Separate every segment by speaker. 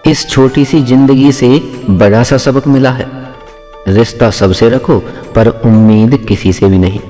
Speaker 1: इस छोटी सी जिंदगी से बड़ा सा सबक मिला है। रिश्ता सबसे रखो पर उम्मीद किसी से भी नहीं।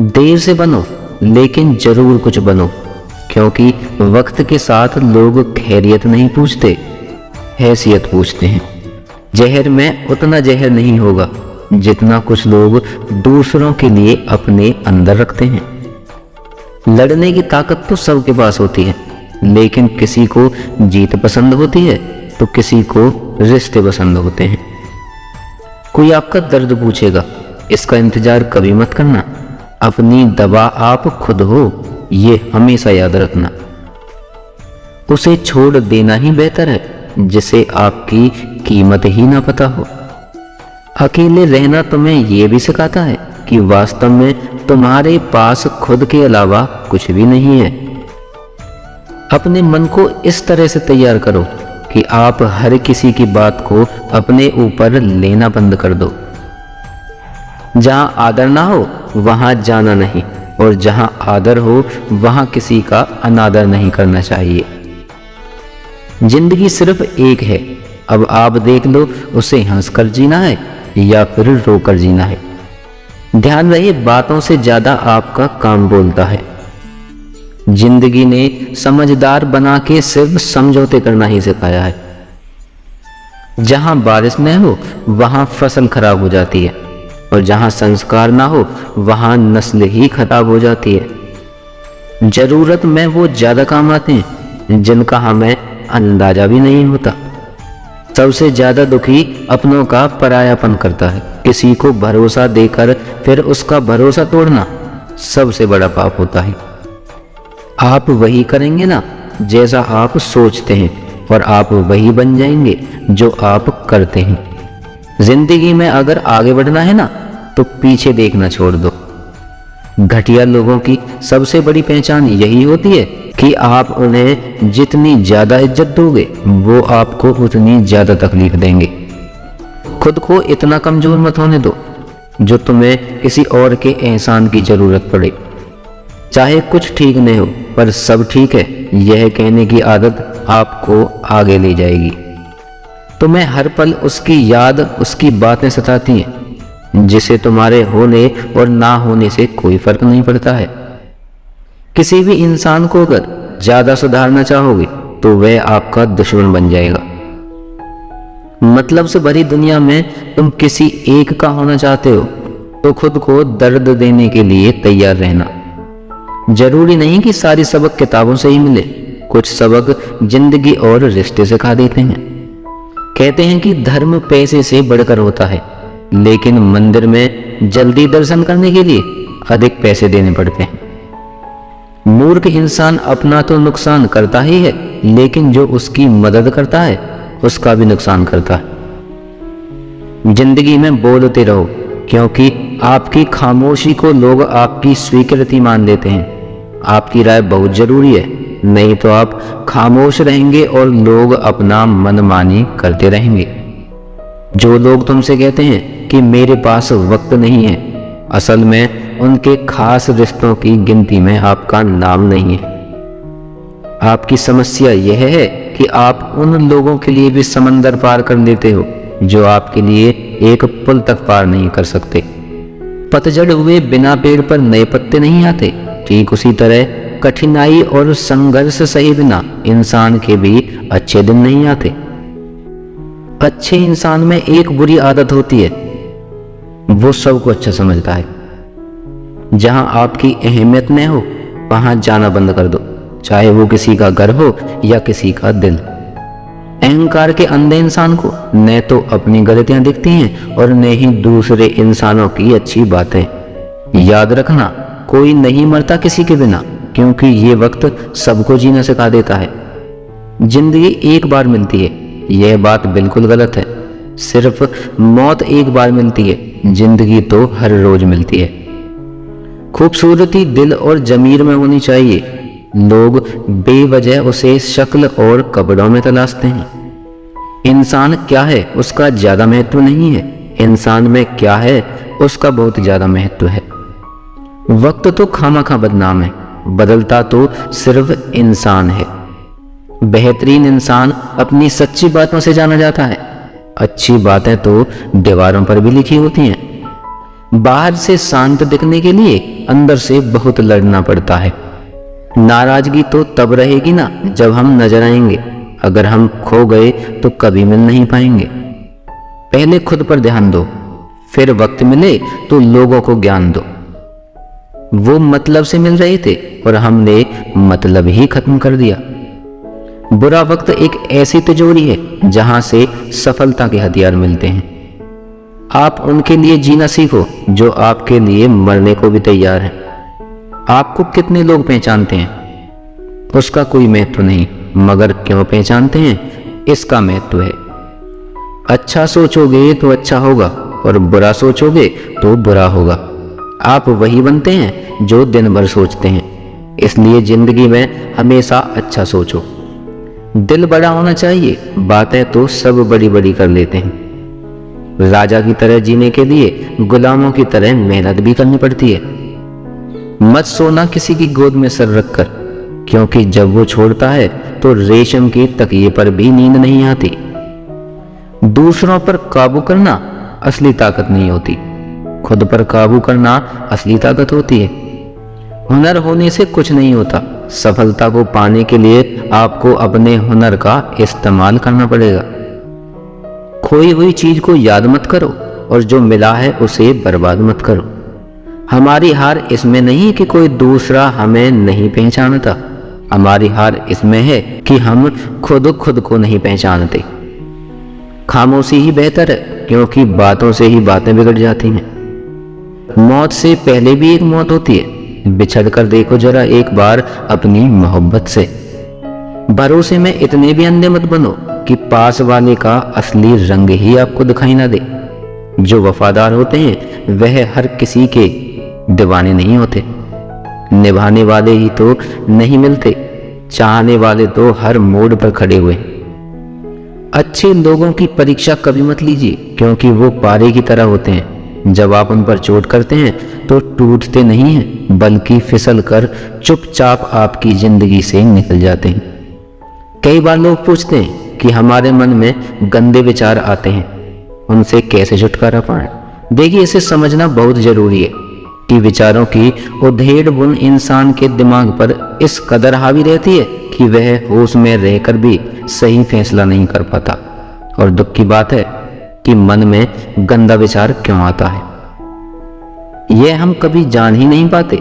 Speaker 1: देर से बनो लेकिन जरूर कुछ बनो, क्योंकि वक्त के साथ लोग खैरियत नहीं पूछते, हैसियत पूछते हैं। जहर में उतना जहर नहीं होगा जितना कुछ लोग दूसरों के लिए अपने अंदर रखते हैं। लड़ने की ताकत तो सबके पास होती है, लेकिन किसी को जीत पसंद होती है तो किसी को रिश्ते पसंद होते हैं। कोई आपका दर्द पूछेगा, इसका इंतजार कभी मत करना। अपनी दवा आप खुद हो, ये हमेशा याद रखना। उसे छोड़ देना ही बेहतर है जिसे आपकी कीमत ही ना पता हो। अकेले रहना तुम्हें यह भी सिखाता है कि वास्तव में तुम्हारे पास खुद के अलावा कुछ भी नहीं है। अपने मन को इस तरह से तैयार करो कि आप हर किसी की बात को अपने ऊपर लेना बंद कर दो। जहां आदर ना हो वहां जाना नहीं, और जहां आदर हो वहां किसी का अनादर नहीं करना चाहिए। जिंदगी सिर्फ एक है, अब आप देख लो उसे हंसकर जीना है या फिर रोकर जीना है। ध्यान रहे, बातों से ज्यादा आपका काम बोलता है। जिंदगी ने समझदार बना के सिर्फ समझौते करना ही सिखाया है। जहां बारिश न हो वहां फसल खराब हो जाती है, और जहां संस्कार ना हो वहां नस्ल ही खराब हो जाती है। जरूरत में वो ज्यादा काम आते हैं जिनका हमें अंदाजा भी नहीं होता। सबसे ज्यादा दुखी अपनों का परायापन करता है। किसी को भरोसा देकर फिर उसका भरोसा तोड़ना सबसे बड़ा पाप होता है। आप वही करेंगे ना जैसा आप सोचते हैं, और आप वही बन जाएंगे जो आप करते हैं। जिंदगी में अगर आगे बढ़ना है ना तो पीछे देखना छोड़ दो। घटिया लोगों की सबसे बड़ी पहचान यही होती है कि आप उन्हें जितनी ज्यादा इज्जत दोगे वो आपको उतनी ज्यादा तकलीफ देंगे। खुद को इतना कमजोर मत होने दो जो तुम्हें किसी और के एहसान की जरूरत पड़े। चाहे कुछ ठीक नहीं हो पर सब ठीक है, यह कहने की आदत आपको आगे ले जाएगी। तुम्हें हर पल उसकी याद, उसकी बातें सताती हैं, जिसे तुम्हारे होने और ना होने से कोई फर्क नहीं पड़ता है। किसी भी इंसान को अगर ज्यादा सुधारना चाहोगे तो वह आपका दुश्मन बन जाएगा। मतलब से भरी दुनिया में तुम किसी एक का होना चाहते हो तो खुद को दर्द देने के लिए तैयार रहना। जरूरी नहीं कि सारी सबक किताबों से ही मिले, कुछ सबक जिंदगी और रिश्ते सिखा देते हैं। कहते हैं कि धर्म पैसे से बढ़कर होता है, लेकिन मंदिर में जल्दी दर्शन करने के लिए अधिक पैसे देने पड़ते हैं। मूर्ख इंसान अपना तो नुकसान करता ही है, लेकिन जो उसकी मदद करता है उसका भी नुकसान करता है। जिंदगी में बोलते रहो, क्योंकि आपकी खामोशी को लोग आपकी स्वीकृति मान लेते हैं। आपकी राय बहुत जरूरी है, नहीं तो आप खामोश रहेंगे और लोग अपना मनमानी करते रहेंगे। जो लोग तुमसे कहते हैं कि मेरे पास वक्त नहीं है, असल में उनके खास रिश्तों की गिनती में आपका नाम नहीं है। आपकी समस्या यह है कि आप उन लोगों के लिए भी समंदर पार कर लेते हो जो आपके लिए एक पुल तक पार नहीं कर सकते। पतझड़ हुए बिना पेड़ पर नए पत्ते नहीं आते, ठीक उसी तरह कठिनाई और संघर्ष सहे बिना इंसान के भी अच्छे दिन नहीं आते। अच्छे इंसान में एक बुरी आदत होती है, वो सबको अच्छा समझता है। जहां आपकी अहमियत न हो वहां जाना बंद कर दो, चाहे वो किसी का घर हो या किसी का दिल। अहंकार के अंधे इंसान को न तो अपनी गलतियां दिखती हैं और न ही दूसरे इंसानों की अच्छी बातें। याद रखना, कोई नहीं मरता किसी के बिना, क्योंकि ये वक्त सबको जीना सिखा देता है। जिंदगी एक बार मिलती है, यह बात बिल्कुल गलत है। सिर्फ मौत एक बार मिलती है, जिंदगी तो हर रोज मिलती है। खूबसूरती दिल और जमीर में होनी चाहिए। लोग बेवजह उसे शक्ल और कपड़ों में तलाशते हैं। इंसान क्या है उसका ज्यादा महत्व नहीं है, इंसान में क्या है उसका बहुत ज्यादा महत्व है। वक्त तो खामखा बदनाम है, बदलता तो सिर्फ इंसान है। बेहतरीन इंसान अपनी सच्ची बातों से जाना जाता है। अच्छी बातें तो दीवारों पर भी लिखी होती हैं। बाहर से शांत दिखने के लिए अंदर से बहुत लड़ना पड़ता है। नाराजगी तो तब रहेगी ना जब हम नजर आएंगे। अगर हम खो गए तो कभी मिल नहीं पाएंगे। पहले खुद पर ध्यान दो, फिर वक्त मिले तो लोगों को ज्ञान दो। वो मतलब से मिल रहे थे और हमने मतलब ही खत्म कर दिया। बुरा वक्त एक ऐसी तिजोरी है जहां से सफलता के हथियार मिलते हैं। आप उनके लिए जीना सीखो जो आपके लिए मरने को भी तैयार हैं। आपको कितने लोग पहचानते हैं उसका कोई महत्व नहीं, मगर क्यों पहचानते हैं इसका महत्व है। अच्छा सोचोगे तो अच्छा होगा और बुरा सोचोगे तो बुरा होगा। आप वही बनते हैं जो दिन भर सोचते हैं। इसलिए जिंदगी में हमेशा अच्छा सोचो। दिल बड़ा होना चाहिए, बातें तो सब बड़ी बड़ी कर लेते हैं। राजा की तरह जीने के लिए गुलामों की तरह मेहनत भी करनी पड़ती है। मत सोना किसी की गोद में सर रखकर, क्योंकि जब वो छोड़ता है तो रेशम के तकिए पर भी नींद नहीं आती। दूसरों पर काबू करना असली ताकत नहीं होती, खुद पर काबू करना असली ताकत होती है। हुनर होने से कुछ नहीं होता। सफलता को पाने के लिए आपको अपने हुनर का इस्तेमाल करना पड़ेगा। खोई हुई चीज को याद मत करो और जो मिला है उसे बर्बाद मत करो। हमारी हार इसमें नहीं कि कोई दूसरा हमें नहीं पहचानता। हमारी हार इसमें है कि हम खुद को नहीं पहचानते। खामोशी ही बेहतर है, क्योंकि बातों से ही बातें बिगड़ जाती हैं। मौत से पहले भी एक मौत होती है। बिछड़ कर देखो जरा एक बार अपनी मोहब्बत से। भरोसे में इतने भी अंधे मत बनो कि पास वाले का असली रंग ही आपको दिखाई ना दे। जो वफादार होते हैं वह हर किसी के दीवाने नहीं होते। निभाने वाले ही तो नहीं मिलते, चाहने वाले तो हर मोड़ पर खड़े हुए। अच्छे लोगों की परीक्षा कभी मत लीजिए, क्योंकि वो पारे की तरह होते हैं। जब आप उन पर चोट करते हैं तो टूटते नहीं हैं, बल्कि फिसल कर चुपचाप आपकी जिंदगी से निकल जाते हैं। कई बार लोग पूछते हैं कि हमारे मन में गंदे विचार आते हैं, उनसे कैसे छुटकारा पाएं। देखिए, इसे समझना बहुत जरूरी है कि विचारों की उधेड़ बुन इंसान के दिमाग पर इस कदर हावी रहती है कि वह होश में रहकर भी सही फैसला नहीं कर पाता। और दुख की बात है कि मन में गंदा विचार क्यों आता है, यह हम कभी जान ही नहीं पाते।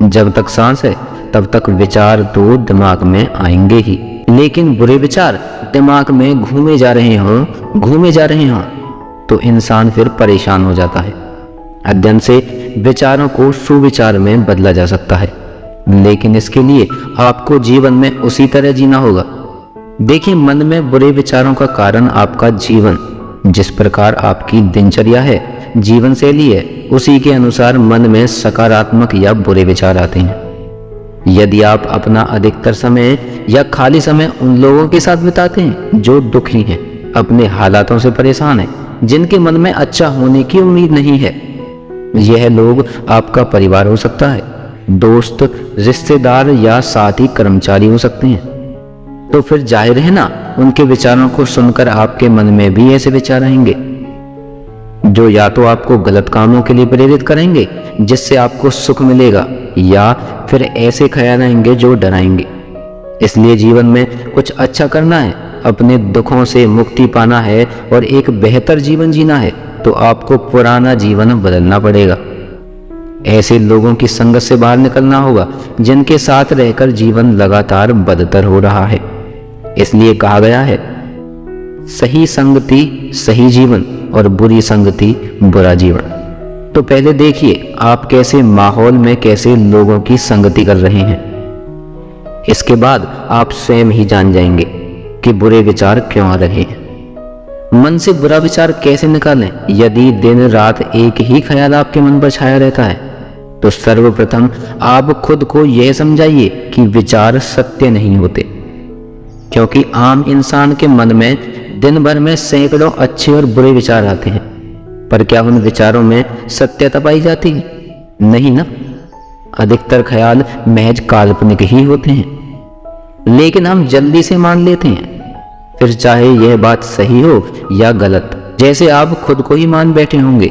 Speaker 1: जब तक सांस है तब तक विचार तो दिमाग में आएंगे ही, लेकिन बुरे विचार दिमाग में घूमे जा रहे हों तो इंसान फिर परेशान हो जाता है। अध्ययन से विचारों को सुविचार में बदला जा सकता है, लेकिन इसके लिए आपको जीवन में उसी तरह जीना होगा। देखिए, मन में बुरे विचारों का कारण आपका जीवन, जिस प्रकार आपकी दिनचर्या है, जीवन शैली है, उसी के अनुसार मन में सकारात्मक या बुरे विचार आते हैं। यदि आप अपना अधिकतर समय या खाली समय उन लोगों के साथ बिताते हैं जो दुखी हैं, अपने हालातों से परेशान हैं, जिनके मन में अच्छा होने की उम्मीद नहीं है, यह लोग आपका परिवार हो सकता है, दोस्त, रिश्तेदार या साथी, कर्मचारी हो सकते हैं, तो फिर जाहिर है ना, उनके विचारों को सुनकर आपके मन में भी ऐसे विचार आएंगे जो या तो आपको गलत कामों के लिए प्रेरित करेंगे जिससे आपको सुख मिलेगा, या फिर ऐसे ख्याल आएंगे जो डराएंगे। इसलिए जीवन में कुछ अच्छा करना है, अपने दुखों से मुक्ति पाना है और एक बेहतर जीवन जीना है, तो आपको पुराना जीवन बदलना पड़ेगा। ऐसे लोगों की संगत से बाहर निकलना होगा जिनके साथ रहकर जीवन लगातार बदतर हो रहा है। इसलिए कहा गया है, सही संगति सही जीवन और बुरी संगति बुरा जीवन। तो पहले देखिए आप कैसे माहौल में कैसे लोगों की संगति कर रहे हैं। इसके बाद आप स्वयं ही जान जाएंगे कि बुरे विचार क्यों आ रहे हैं। मन से बुरा विचार कैसे निकालें? यदि दिन रात एक ही ख्याल आपके मन पर छाया रहता है तो सर्वप्रथम आप खुद को यह समझाइए कि विचार सत्य नहीं होते, क्योंकि आम इंसान के मन में दिन भर में सैकड़ों अच्छे और बुरे विचार आते हैं, पर क्या उन विचारों में सत्यता पाई जाती है? नहीं ना। अधिकतर ख्याल महज काल्पनिक ही होते हैं। लेकिन हम जल्दी से मान लेते हैं, फिर चाहे यह बात सही हो या गलत। जैसे आप खुद को ही मान बैठे होंगे,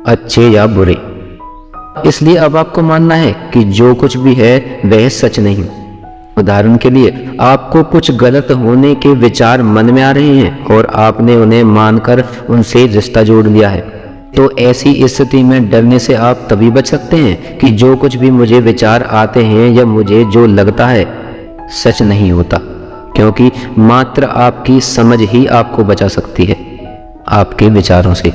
Speaker 1: अच्छे या बुरे। इसलिए अब आपको मानना है कि जो कुछ भी है वह सच नहीं। उदाहरण के लिए, आपको कुछ गलत होने के विचार मन में आ रहे हैं और आपने उन्हें मानकर उनसे रिश्ता जोड़ लिया है। तो ऐसी स्थिति में डरने से आप तभी बच सकते हैं कि जो कुछ भी मुझे विचार आते हैं या मुझे जो लगता है सच नहीं होता, क्योंकि मात्र आपकी समझ ही आपको बचा सकती है आपके विचारों से।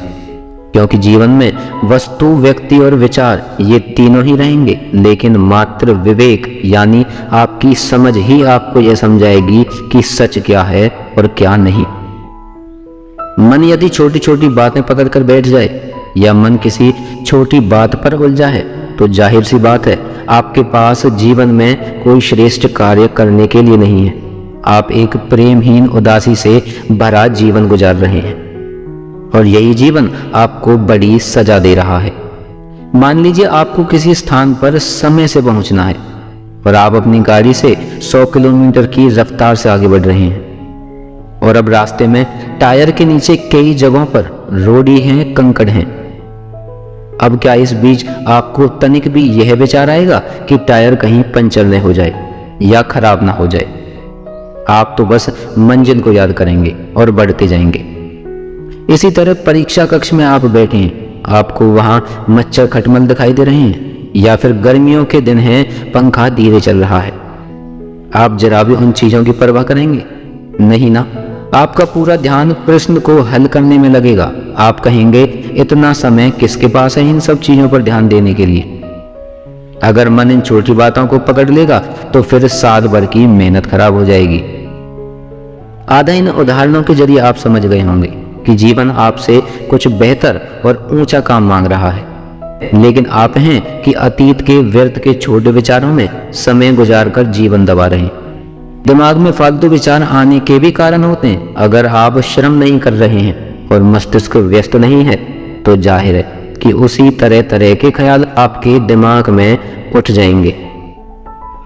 Speaker 1: क्योंकि जीवन में वस्तु, व्यक्ति और विचार ये तीनों ही रहेंगे, लेकिन मात्र विवेक यानी आपकी समझ ही आपको यह समझाएगी कि सच क्या है और क्या नहीं। मन यदि छोटी छोटी बातें पकड़ कर बैठ जाए या मन किसी छोटी बात पर उलझा है तो जाहिर सी बात है आपके पास जीवन में कोई श्रेष्ठ कार्य करने के लिए नहीं है। आप एक प्रेमहीन उदासी से भरा जीवन गुजार रहे हैं और यही जीवन आपको बड़ी सजा दे रहा है। मान लीजिए आपको किसी स्थान पर समय से पहुंचना है और आप अपनी गाड़ी से 100 किलोमीटर की रफ्तार से आगे बढ़ रहे हैं और अब रास्ते में टायर के नीचे कई जगहों पर रोड़ी हैं, कंकड़ हैं। अब क्या इस बीच आपको तनिक भी यह विचार आएगा कि टायर कहीं पंचर न हो जाए या खराब ना हो जाए? आप तो बस मंजिल को याद करेंगे और बढ़ते जाएंगे। इसी तरह परीक्षा कक्ष में आप बैठे हैं, आपको वहां मच्छर खटमल दिखाई दे रहे हैं या फिर गर्मियों के दिन हैं, पंखा धीरे चल रहा है। आप जरा भी उन चीजों की परवाह करेंगे? नहीं ना। आपका पूरा ध्यान प्रश्न को हल करने में लगेगा। आप कहेंगे इतना समय किसके पास है इन सब चीजों पर ध्यान देने के लिए? अगर मन इन छोटी बातों को पकड़ लेगा तो फिर साल भर की मेहनत खराब हो जाएगी। आधा इन उदाहरणों के जरिए आप समझ गए होंगे कि जीवन आपसे कुछ बेहतर और ऊंचा काम मांग रहा है, लेकिन आप हैं कि अतीत के व्यर्थ के छोटे विचारों में समय गुजारकर जीवन दबा रहे हैं। दिमाग में फालतू विचार आने के भी कारण होते हैं। अगर आप श्रम नहीं कर रहे हैं और मस्तिष्क व्यस्त नहीं है तो जाहिर है कि उसी तरह तरह के ख्याल आपके दिमाग में उठ जाएंगे,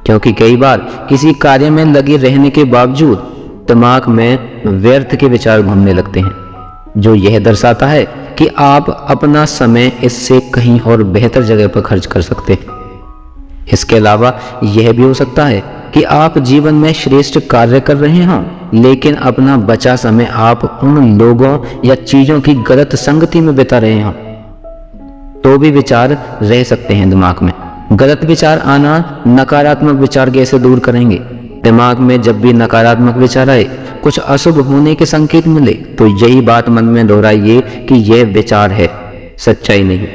Speaker 1: क्योंकि कई बार किसी कार्य में लगे रहने के बावजूद दिमाग में व्यर्थ के विचार घूमने लगते हैं, जो यह दर्शाता है कि आप अपना समय इससे कहीं और बेहतर जगह पर खर्च कर सकते हैं। इसके अलावा यह भी हो सकता है कि आप जीवन में श्रेष्ठ कार्य कर रहे हों, लेकिन अपना बचा समय आप उन लोगों या चीजों की गलत संगति में बिता रहे हों, तो भी विचार रह सकते हैं दिमाग में। गलत विचार आना नकारात्मक विचार कैसे दूर करेंगे? दिमाग में जब भी नकारात्मक विचार आए, कुछ अशुभ होने के संकेत मिले, तो यही बात मन में दोहराइए कि यह विचार है, सच्चाई नहीं।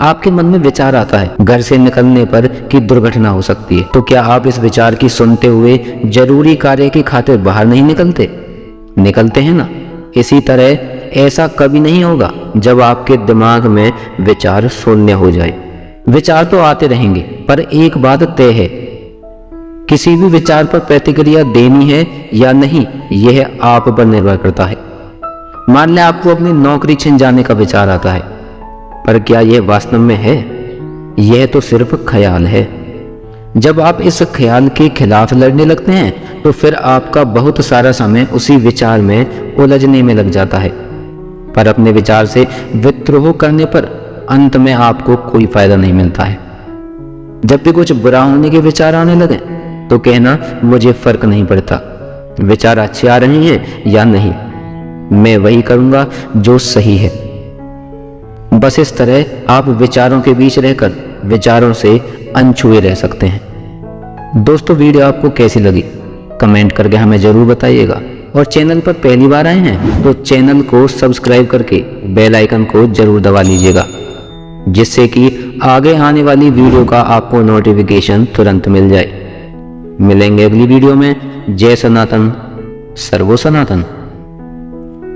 Speaker 1: आपके मन में विचार आता है घर से निकलने पर कि दुर्घटना हो सकती है, तो क्या आप इस विचार की सुनते हुए जरूरी कार्य की खातिर बाहर नहीं निकलते हैं ना? इसी तरह ऐसा कभी नहीं होगा जब आपके दिमाग में विचार शून्य हो जाए। विचार तो आते रहेंगे, पर एक बात तय है, किसी भी विचार पर प्रतिक्रिया देनी है या नहीं, यह आप पर निर्भर करता है। मान लें आपको अपनी नौकरी छिन जाने का विचार आता है, पर क्या यह वास्तव में है? यह तो सिर्फ ख्याल है। जब आप इस ख्याल के खिलाफ लड़ने लगते हैं तो फिर आपका बहुत सारा समय उसी विचार में उलझने में लग जाता है, पर अपने विचार से विद्रोह करने पर अंत में आपको कोई फायदा नहीं मिलता है। जब भी कुछ बुरा होने के विचार आने लगे तो कहना मुझे फर्क नहीं पड़ता, विचार अच्छे आ रहे हैं या नहीं, मैं वही करूंगा जो सही है। बस इस तरह आप विचारों के बीच रहकर विचारों से अनछुए रह सकते हैं। दोस्तों, वीडियो आपको कैसी लगी कमेंट करके हमें जरूर बताइएगा, और चैनल पर पहली बार आए हैं तो चैनल को सब्सक्राइब करके बेल आइकन को जरूर दबा लीजिएगा, जिससे कि आगे आने वाली वीडियो का आपको नोटिफिकेशन तुरंत मिल जाए। मिलेंगे अगली वीडियो में। जय सनातन, सर्वो सनातन।